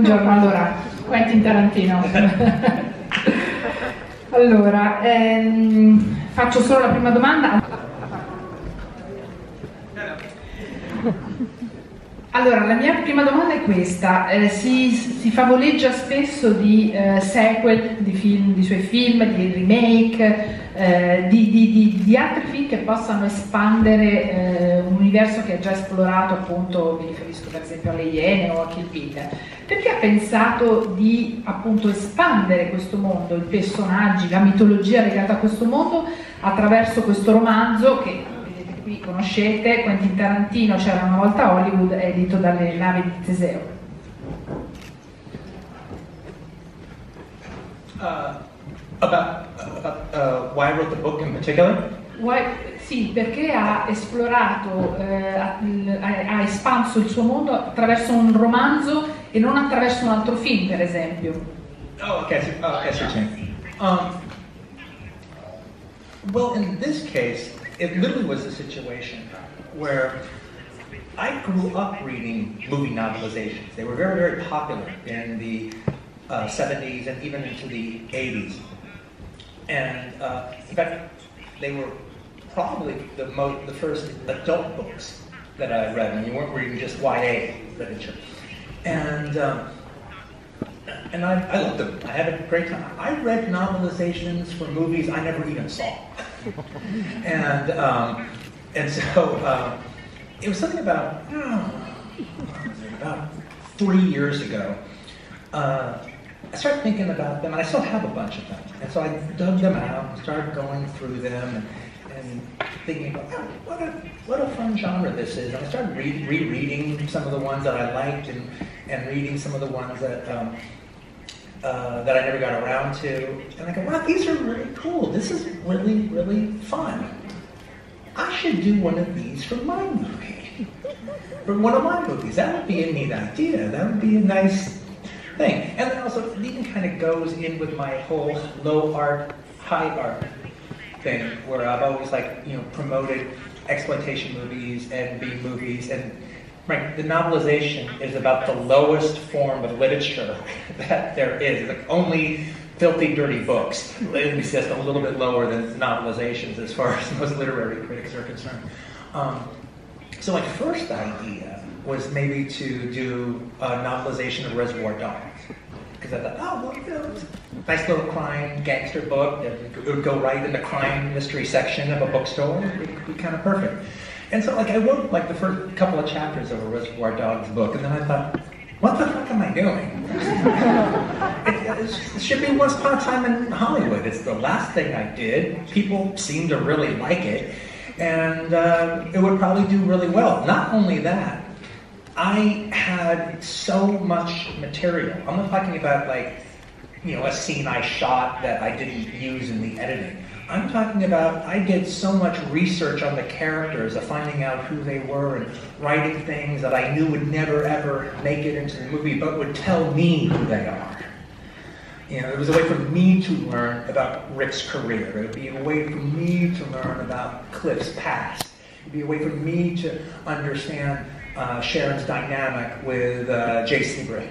Buongiorno, allora, Quentin Tarantino. Allora, faccio solo la prima domanda. Allora, la mia prima domanda è questa. Si favoleggia spesso di sequel, di film, di suoi film, di remake, di altri film che possano espandere un universo che è già esplorato, appunto, mi riferisco per esempio alle Iene o a Kill Bill. Perché ha pensato di, appunto, espandere questo mondo, i personaggi, la mitologia legata a questo mondo attraverso questo romanzo che qui conoscete, Quentin Tarantino, C'era una volta a Hollywood, edito dalle Navi di Teseo. Why I wrote the book in particular? Sì, perché ha esplorato, ha espanso il suo mondo attraverso un romanzo e non attraverso un altro film, per esempio. Okay, well, in this case, it literally was a situation where I grew up reading movie novelizations. They were very, very popular in the 70s and even into the 80s. And in fact, they were probably the first adult books that I read, and you weren't reading just YA literature. And I loved them. I had a great time. I read novelizations for movies I never even saw. And so it was something about, about 3 years ago. I started thinking about them, and I still have a bunch of them. And so I dug them out and started going through them and thinking about, what a fun genre this is. And I started rereading some of the ones that I liked and reading some of the ones that I never got around to. And I go, wow, these are really cool. This is really, really fun. I should do one of these for my movie. For one of my movies. That would be a neat idea. That would be a nice thing. And then also, it even kind of goes in with my whole low art, high art thing, where I've always promoted exploitation movies and B movies, and right, the novelization is about the lowest form of literature that there is. Like only filthy, dirty books exist a little bit lower than novelizations as far as most literary critics are concerned. So my first idea was maybe to do a novelization of Reservoir Dogs. Because I thought, it's a nice little crime gangster book that would go right in the crime mystery section of a bookstore. It would be kind of perfect. And so I wrote the first couple of chapters of a Reservoir Dogs book, and then I thought, what the fuck am I doing? It should be Once Upon a Time in Hollywood. It's the last thing I did. People seem to really like it, and it would probably do really well. Not only that, I had so much material. I'm not talking about a scene I shot that I didn't use in the editing. I'm talking about I did so much research on the characters, of finding out who they were and writing things that I knew would never ever make it into the movie, but would tell me who they are. It was a way for me to learn about Rick's career. It would be a way for me to learn about Cliff's past. It would be a way for me to understand Sharon's dynamic with Jay Sebring.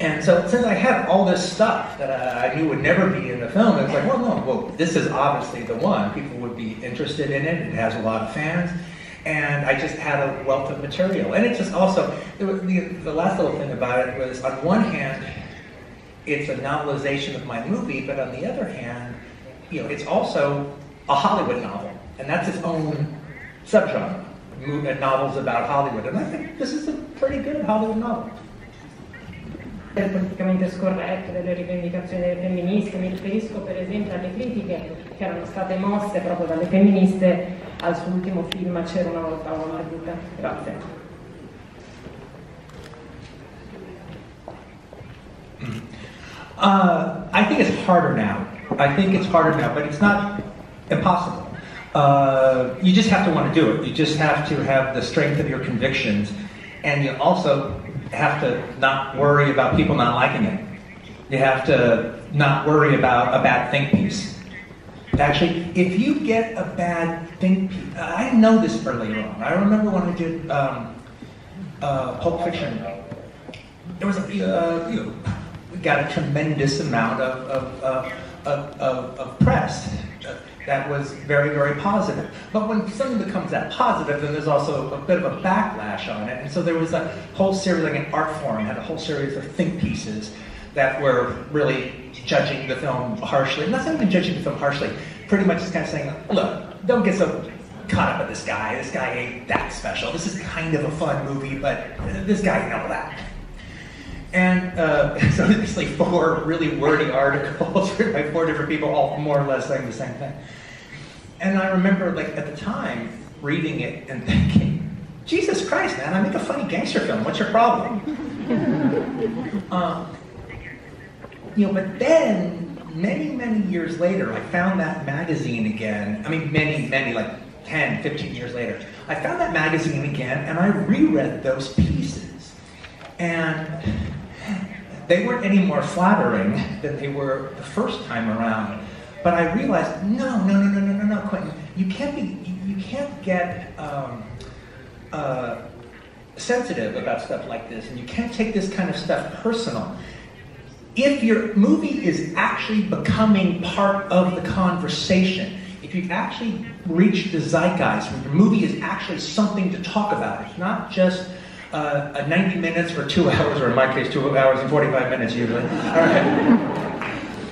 And so since I had all this stuff that I knew would never be in the film, it was like, well, this is obviously the one. People would be interested in it. It has a lot of fans. And I just had a wealth of material. And it just also, the last little thing about it was, on one hand, it's a novelization of my movie, but on the other hand, it's also a Hollywood novel. And that's its own subgenre, novels about Hollywood. And I think this is a pretty good Hollywood novel. Politicamente scorretto, delle rivendicazioni delle femministe, mi riferisco per esempio alle critiche che erano state mosse proprio dalle femministe al suo ultimo film C'era una volta a Hollywood. Grazie. I think it's harder now. But it's not impossible. You just have to want to do it. You just have to have the strength of your convictions, and you also have to not worry about people not liking it. You have to not worry about a bad think piece. Actually, if you get a bad think piece, I didn't know this earlier on. I remember when I did Pulp Fiction. there was we got a tremendous amount of press that was very, very positive. But when something becomes that positive, then there's also a bit of a backlash on it. And so there was a whole series, like an art forum had a whole series of think pieces that were really judging the film harshly. Not even judging the film harshly, pretty much just kind of saying, look, don't get so caught up with this guy. This guy ain't that special. This is kind of a fun movie, but this guy know that. And so there's like 4 really wordy articles written by 4 different people, all more or less saying the same thing. And I remember, like, at the time, reading it and thinking, Jesus Christ, man, I make a funny gangster film. What's your problem? But then, many, many years later, I found that magazine again. I mean, many, like 10, 15 years later. I found that magazine again, and I reread those pieces. And they weren't any more flattering than they were the first time around. But I realized, no, Quentin, you can't get sensitive about stuff like this, and you can't take this kind of stuff personal. If your movie is actually becoming part of the conversation, if you've actually reached the zeitgeist, where your movie is actually something to talk about, it's not just a 90 minutes or 2 hours, or in my case, 2 hours and 45 minutes usually. All right.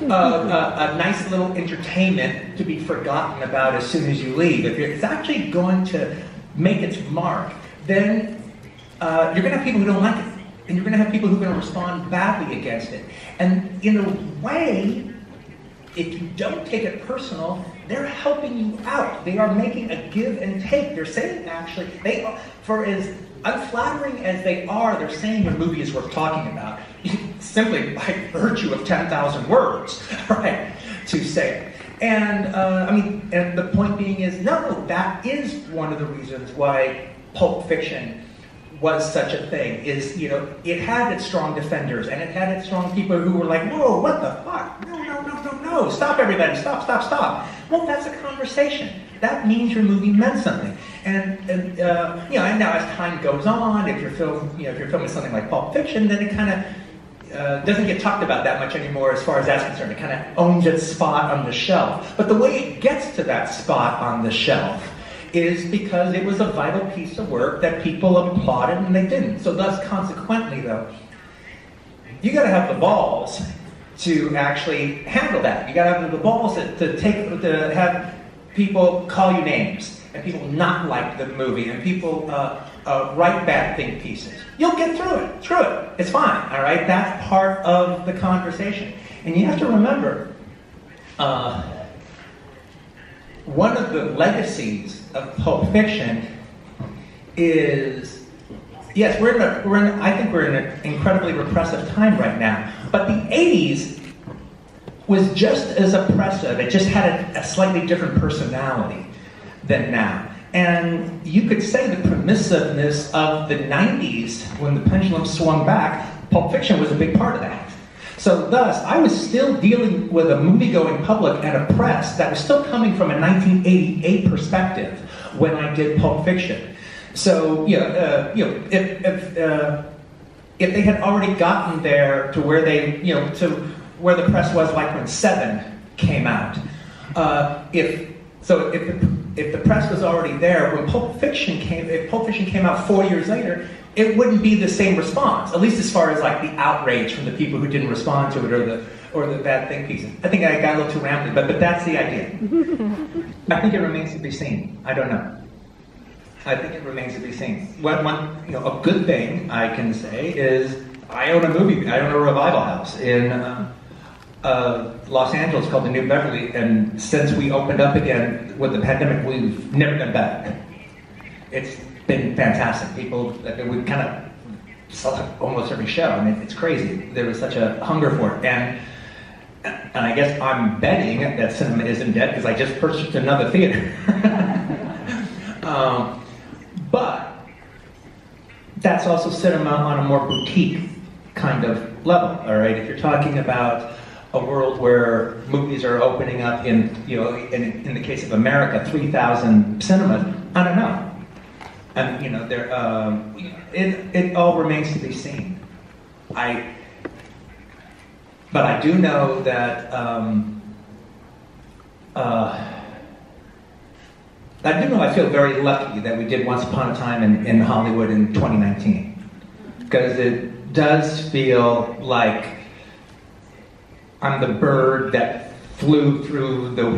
A nice little entertainment to be forgotten about as soon as you leave. If it's actually going to make its mark, then you're going to have people who don't like it. And you're going to have people who are going to respond badly against it. And in a way, if you don't take it personal, they're helping you out. They are making a give and take. They're saying, actually, they are, for as unflattering as they are, they're saying your movie is worth talking about, simply by virtue of 10,000 words, right, to say it. And, and the point being is, no, that is one of the reasons why Pulp Fiction was such a thing, is, it had its strong defenders, and it had its strong people who were like, whoa, what the fuck? No, stop everybody, stop. Well, that's a conversation. That means your movie meant something. And now as time goes on, if you're filming something like Pulp Fiction, then it kind of doesn't get talked about that much anymore as far as that's concerned. It kind of owns its spot on the shelf. But the way it gets to that spot on the shelf is because it was a vital piece of work that people applauded and they didn't. So thus, consequently, though, you got to have the balls to actually handle that. You got to have the balls to have people call you names, and people not like the movie, and people write bad think pieces. You'll get through it. It's fine, all right? That's part of the conversation. And you have to remember, one of the legacies of Pulp Fiction is, yes, I think we're in an incredibly repressive time right now, but the 80s was just as oppressive. It just had a slightly different personality than now. And you could say the permissiveness of the 90s, when the pendulum swung back, Pulp Fiction was a big part of that. So thus, I was still dealing with a movie-going public and a press that was still coming from a 1988 perspective when I did Pulp Fiction. So, if they had already gotten there to where they, to where the press was like when Seven came out, if the press was already there when Pulp Fiction came out 4 years later, it wouldn't be the same response, at least as far as like the outrage from the people who didn't respond to it or the bad think pieces. I think I got a little too rambling, but that's the idea. I think it remains to be seen. I don't know. I think it remains to be seen. A good thing I can say is I own a revival house in Los Angeles called the New Beverly, and since we opened up again with the pandemic, we've never been back. It's been fantastic. We kind of sell almost every show. I mean, it's crazy. There was such a hunger for it, and I guess I'm betting that cinema isn't dead because I just purchased another theater. But that's also cinema on a more boutique kind of level. All right, if you're talking about a world where movies are opening up in the case of America, 3,000 cinemas, I don't know. And it all remains to be seen. but I do know that I feel very lucky that we did Once Upon a Time in Hollywood in 2019, because it does feel like I'm the bird that flew through the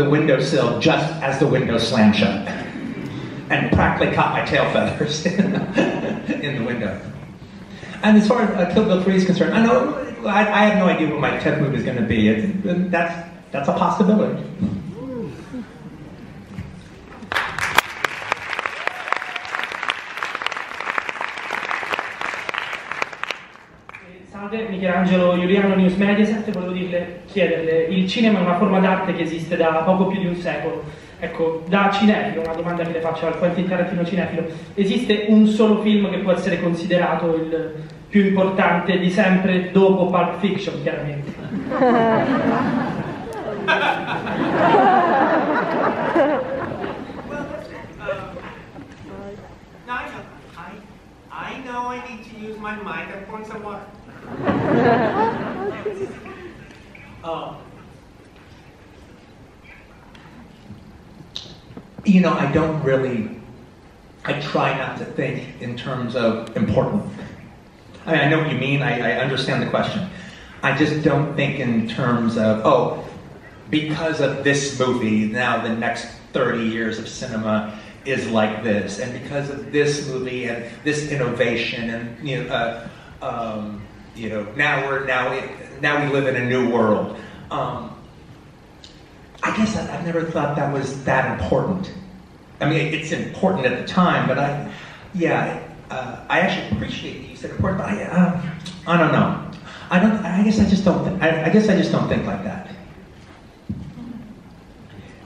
windowsill just as the window slammed shut, and practically caught my tail feathers in the window. And as far as Kill Bill 3 is concerned, I have no idea what my 10th movie is going to be. That's a possibility. Salve, Michelangelo Giuliano, News Mediaset. Volevo chiederle, il cinema è una forma d'arte che esiste da poco più di un secolo. Ecco, da cinefilo, una domanda che le faccio al Quentin Tarantino cinefilo: esiste un solo film che può essere considerato il più importante di sempre, dopo Pulp Fiction, chiaramente? I know I need to use my microphone somewhat. You know, I try not to think in terms of important. I know what you mean, I understand the question. I just don't think in terms of, oh, because of this movie, now the next 30 years of cinema is like this, and because of this movie and this innovation, and now we live in a new world. I guess I've never thought that was that important. I mean, it's important at the time, but I actually appreciate that you said important, but I don't know. I guess I just don't think like that.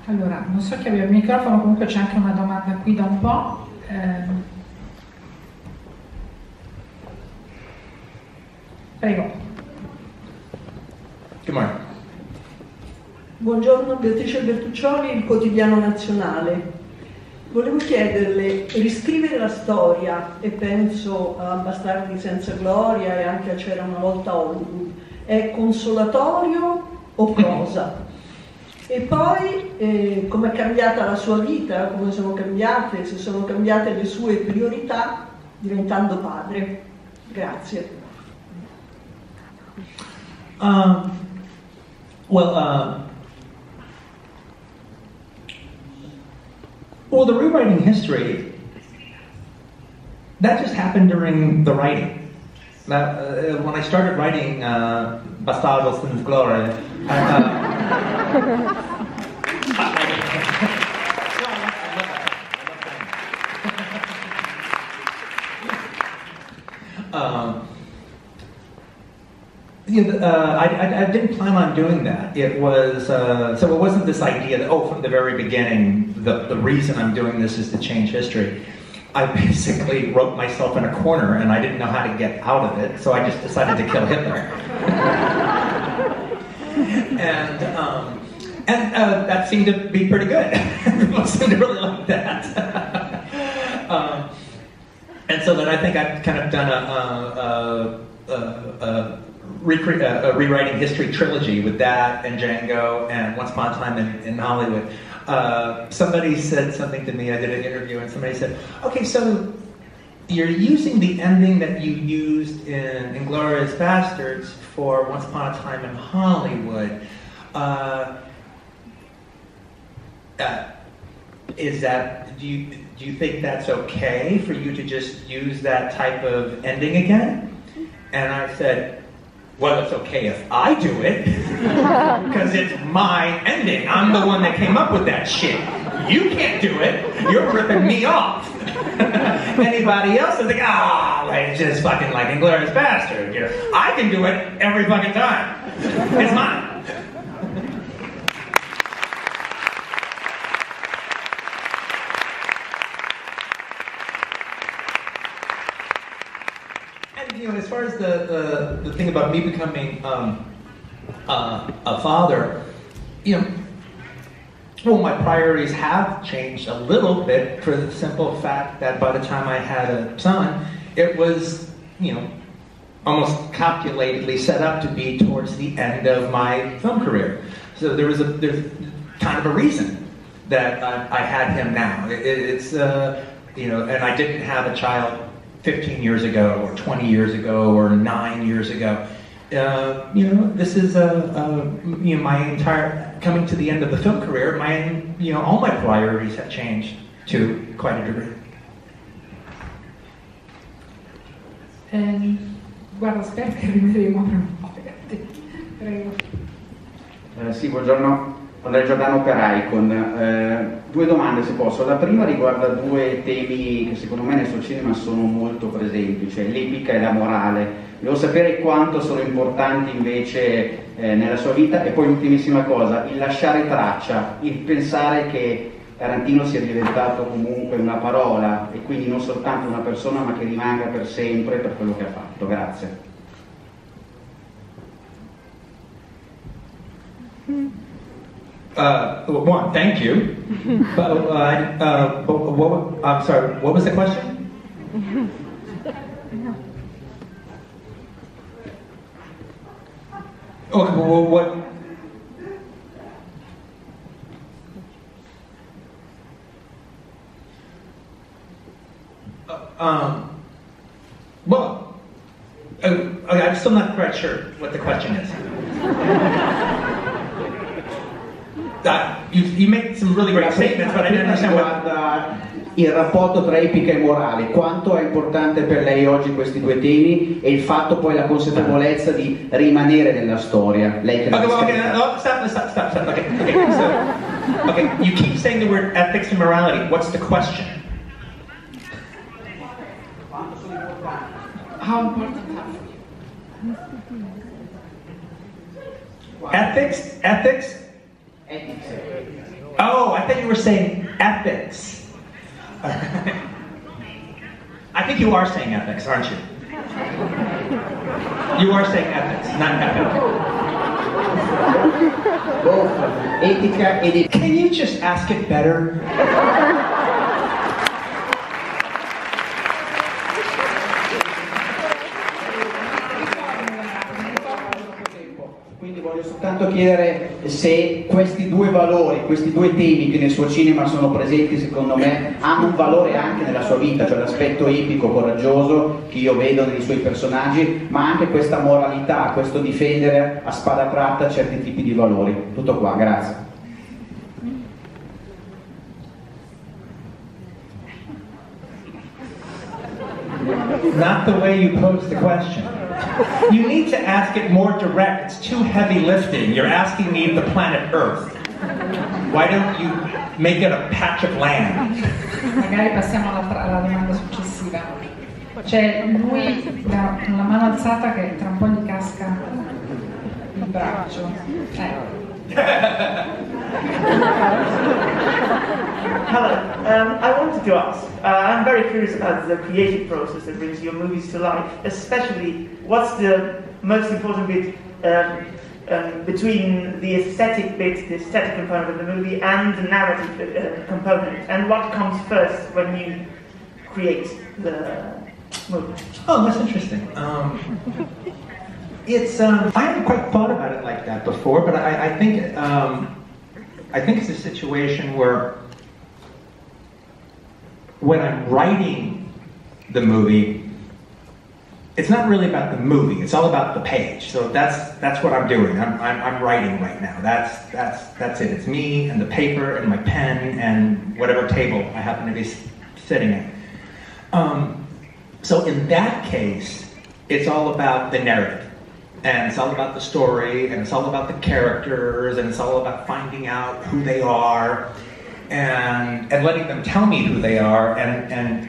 Allora, non so chi aveva il microfono, comunque c'è anche una domanda qui da un po'. Prego. Good morning. Buongiorno, Beatrice Bertuccioli, il Quotidiano Nazionale. Volevo chiederle, riscrivere la storia, e penso a Bastardi senza gloria e anche a C'era una volta Hollywood, è consolatorio o cosa? E poi come è cambiata la sua vita, come sono cambiate, se sono cambiate le sue priorità diventando padre. Grazie. Well, the rewriting history, that just happened during the writing. When I started writing Bastardos sin Gloria, I didn't plan on doing that. It was so it wasn't this idea that, oh, from the very beginning, the reason I'm doing this is to change history. I basically wrote myself in a corner, and I didn't know how to get out of it, so I just decided to kill Hitler. and that seemed to be pretty good. People seemed to really like that. And so then I think I've kind of done a rewriting history trilogy with that and Django and Once Upon a Time in Hollywood. Somebody said something to me, I did an interview, and somebody said, okay, so you're using the ending that you used in Inglourious Bastards for Once Upon a Time in Hollywood. Do you think that's okay for you to just use that type of ending again? And I said, well, it's okay if I do it, because it's my ending. I'm the one that came up with that shit. You can't do it. You're ripping me off. Anybody else is like, it's just fucking like Inglourious Bastard. I can do it every fucking time. It's mine. As far as the thing about me becoming a father, well, my priorities have changed a little bit for the simple fact that by the time I had a son, it was you know, almost calculatedly set up to be towards the end of my film career. So there's kind of a reason that I had him now. It's you know, and I didn't have a child 15 years ago, or 20 years ago, or 9 years ago. You know, this is you know, my entire, coming to the end of the film career, my, you know, all my priorities have changed to quite a degree. Guarda, spero che arriveremo tra un po', prego. Sì, buongiorno, Andrea Giordano per Icon. Due domande se posso. La prima riguarda due temi che secondo me nel suo cinema sono molto presenti, cioè l'epica e la morale. Devo sapere quanto sono importanti invece nella sua vita. E poi l'ultimissima cosa, il lasciare traccia, il pensare che Tarantino sia diventato comunque una parola e quindi non soltanto una persona, ma che rimanga per sempre per quello che ha fatto. Grazie. One, thank you. I'm sorry, what was the question? Okay, well, what? Well, I'm still not quite sure what the question is. You make some really great statements, but I didn't understand what... Il rapporto tra epica e morale, quanto è importante per lei oggi questi due temi e il fatto poi la consapevolezza di rimanere nella storia. Lei che stop. Okay, you keep saying the word ethics and morality. What's the question? How important are you? Ethics? Ethics. Oh, I thought you were saying ethics. I think you are saying ethics, aren't you? You are saying ethics, not ethics. Both etica ed etica. Can you just ask it better? Quindi voglio soltanto chiedere se questi due valori, questi due temi che nel suo cinema sono presenti, secondo me, hanno un valore anche nella sua vita, cioè l'aspetto epico, coraggioso che io vedo nei suoi personaggi, ma anche questa moralità, questo difendere a spada tratta certi tipi di valori. Tutto qua, grazie. Not the way you posed the question. You need to ask it more direct. It's too heavy lifting. You're asking me the planet Earth. Why don't you make it a patch of land? Magari passiamo alla domanda successiva. C'è lui con la mano alzata che tra un po' gli casca il braccio. Hello, I wanted to ask, I'm very curious about the creative process that brings your movies to life, especially what's the most important bit between the aesthetic bit, the aesthetic component of the movie, and the narrative component, and what comes first when you create the movie? Oh, that's interesting. I haven't quite thought about it like that before, but I think it's a situation where when I'm writing the movie, it's not really about the movie, it's all about the page. So that's what I'm doing. I'm writing right now. That's it. It's me and the paper and my pen and whatever table I happen to be sitting at. So in that case, it's all about the narrative. And it's all about the story, and it's all about the characters, and it's all about finding out who they are, and letting them tell me who they are, and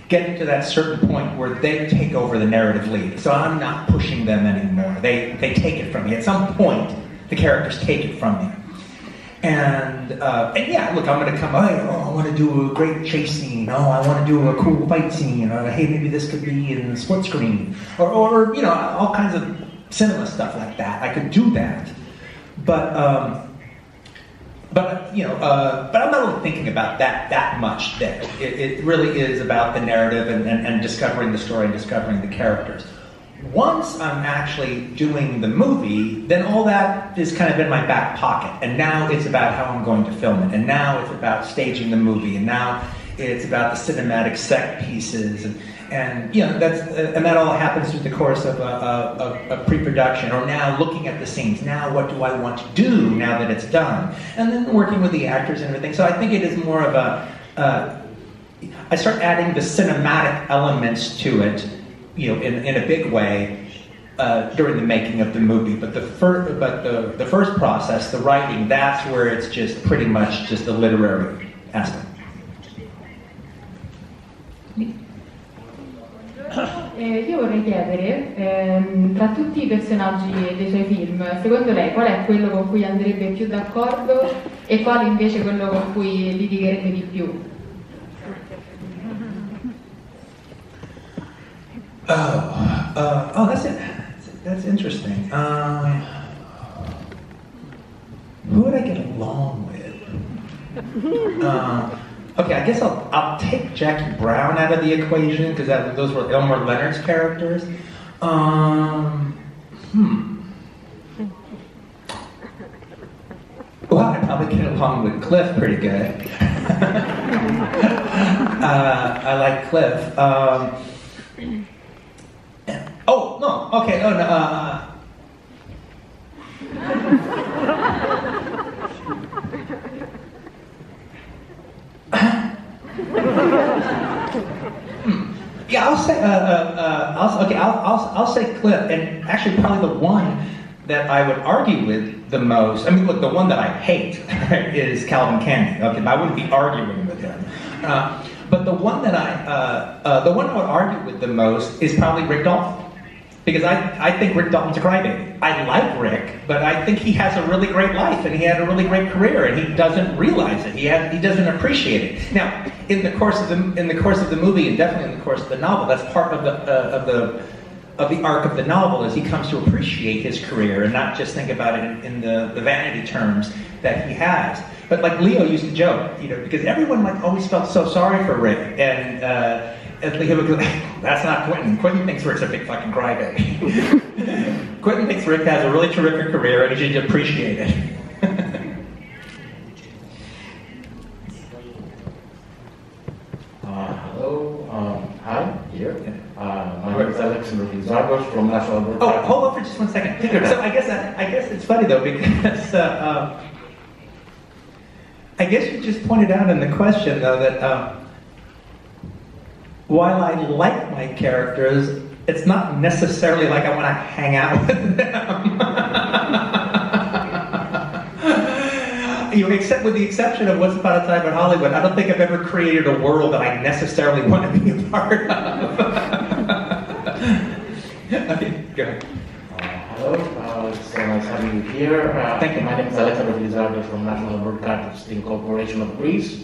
getting to that certain point where they take over the narrative lead. So I'm not pushing them anymore. They take it from me. At some point, the characters take it from me. And yeah, look, I'm going to come, I want to do a great chase scene. Oh, I want to do a cool fight scene. Or, hey, maybe this could be in split screen. Or you know, all kinds of cinema stuff like that. I could do that. But but I'm not really thinking about that much there. It really is about the narrative and discovering the story and discovering the characters. Once I'm actually doing the movie, then all that is kind of in my back pocket, and now it's about how I'm going to film it, and now it's about staging the movie, and now it's about the cinematic set pieces, and that all happens through the course of pre-production, or now looking at the scenes. Now, what do I want to do now that it's done? And then working with the actors and everything. So I think it is more of I start adding the cinematic elements to it, in a big way during the making of the movie. But the first process, the writing, that's where it's just pretty much just the literary aspect. Io vorrei chiedere, tra tutti i personaggi dei suoi film, secondo lei qual è quello con cui andrebbe più d'accordo e quale invece quello con cui litigherebbe di più? That's interesting. Who would I get along with? Okay, I guess I'll take Jackie Brown out of the equation because those were Elmer Leonard's characters. Well, I'd probably get along with Cliff pretty good. I like Cliff. Oh no! Okay. Oh no. Yeah, I'll say. I'll say Cliff, and actually probably the one that I would argue with the most. I mean, look, the one that I hate is Calvin Candy. Okay, I wouldn't be arguing with him. But the one that I would argue with the most is probably Rick Dalton. Because I think Rick Dalton's a crybaby. I like Rick, but I think he has a really great life and he had a really great career, and he doesn't realize it. He doesn't appreciate it. Now, in the course of the movie, and definitely in the course of the novel, that's part of the arc of the novel, is he comes to appreciate his career and not just think about it in the vanity terms that he has. But like Leo used to joke, because everyone always felt so sorry for Rick, and Leo would go, that's not Quentin. Quentin thinks Rick's a big fucking crybaby. Quentin thinks Rick has a really terrific career and he should appreciate it. Hello, hi, here. My name is Alexander from National Broadcasting. Oh, hold on for just 1 second. So I guess it's funny though, because I guess you just pointed out in the question though that while I like my characters, it's not necessarily like I want to hang out with them. Except with the exception of Once Upon a Time in Hollywood, I don't think I've ever created a world that I necessarily want to be a part of. Okay, go ahead. Hello, it's so nice having you here. Thank you. My name is Alexander from National Broadcasting Corporation of Greece.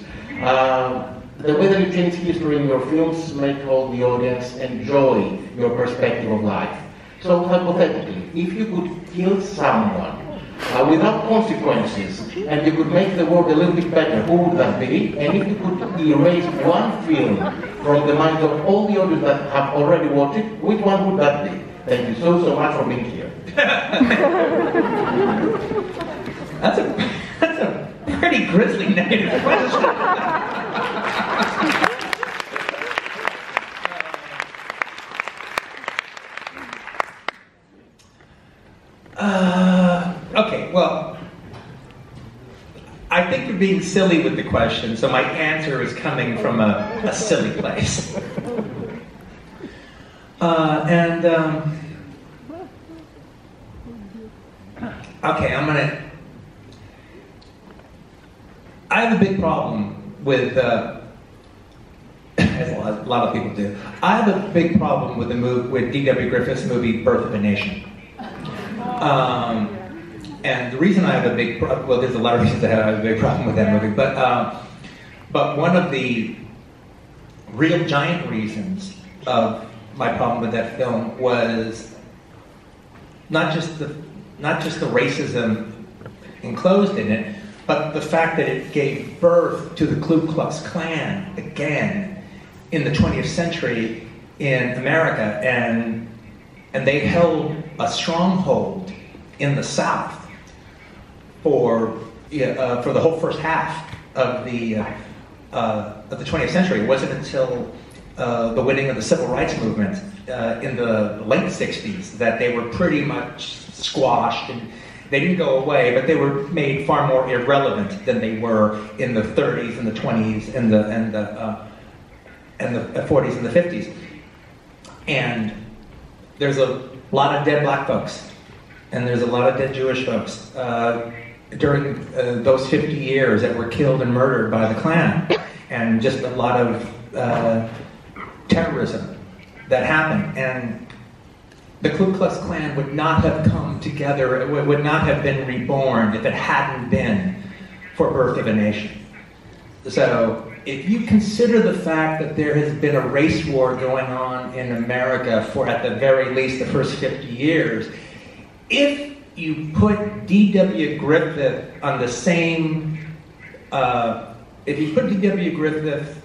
The way that you change history in your films make all the audience enjoy your perspective of life. So hypothetically, if you could kill someone without consequences, and you could make the world a little bit better, who would that be? And if you could erase one film from the minds of all the audience that have already watched it, which one would that be? Thank you so much for being here. That's a pretty grisly negative question. Okay, well, I think you're being silly with the question, so my answer is coming from a silly place. Okay, I have a big problem with, as a lot of people do, I have a big problem with with D.W. Griffith's movie Birth of a Nation. And the reason I have a big problem, well, there's a lot of reasons I have a big problem with that movie, but one of the real giant reasons of my problem with that film was not just the racism enclosed in it, but the fact that it gave birth to the Ku Klux Klan again in the 20th century in America, and they held a stronghold in the South for the whole first half of the 20th century. It wasn't until the winning of the civil rights movement in the late 60s that they were pretty much squashed, and they didn't go away, but they were made far more irrelevant than they were in the 30s and the 20s and the 40s and the 50s. And there's a lot of dead black folks, and there's a lot of dead Jewish folks during those 50 years that were killed and murdered by the Klan, and just a lot of terrorism that happened. And the Ku Klux Klan would not have come together, it would not have been reborn if it hadn't been for Birth of a Nation. So if you consider the fact that there has been a race war going on in America for, at the very least, the first 50 years, if you put D.W. Griffith on the same, if you put D.W. Griffith,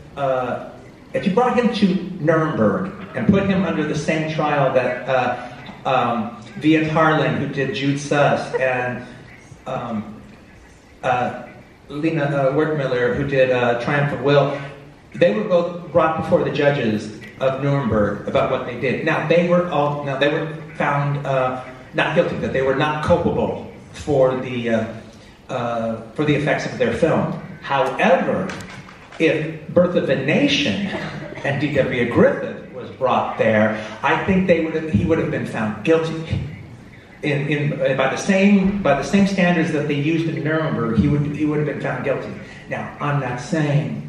if you brought him to Nuremberg and put him under the same trial that Viet Harlan, who did Jude Sus, and Lena Wertmüller, who did Triumph of Will, they were both brought before the judges of Nuremberg about what they did. Now they were found not guilty, that they were not culpable for the effects of their film. However, if Birth of a Nation and D.W. Griffith was brought there, I think he would have been found guilty. By the same standards that they used in Nuremberg, he would have been found guilty. Now, I'm not saying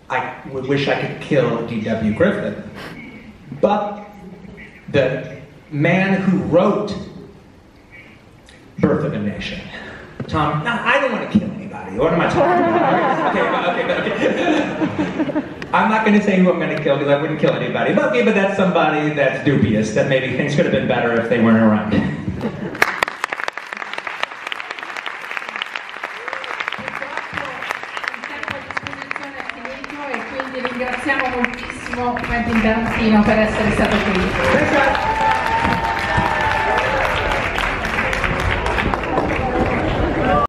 I would wish I could kill D.W. Griffith, but the man who wrote Birth of a Nation, Tom, no, I don't want to kill anybody. What am I talking about? Okay. I'm not going to say who I'm going to kill because I wouldn't kill anybody. But okay, but that's somebody that's dubious, that maybe things could have been better if they weren't around. Ringraziamo moltissimo Quentin Tarantino per essere stato qui.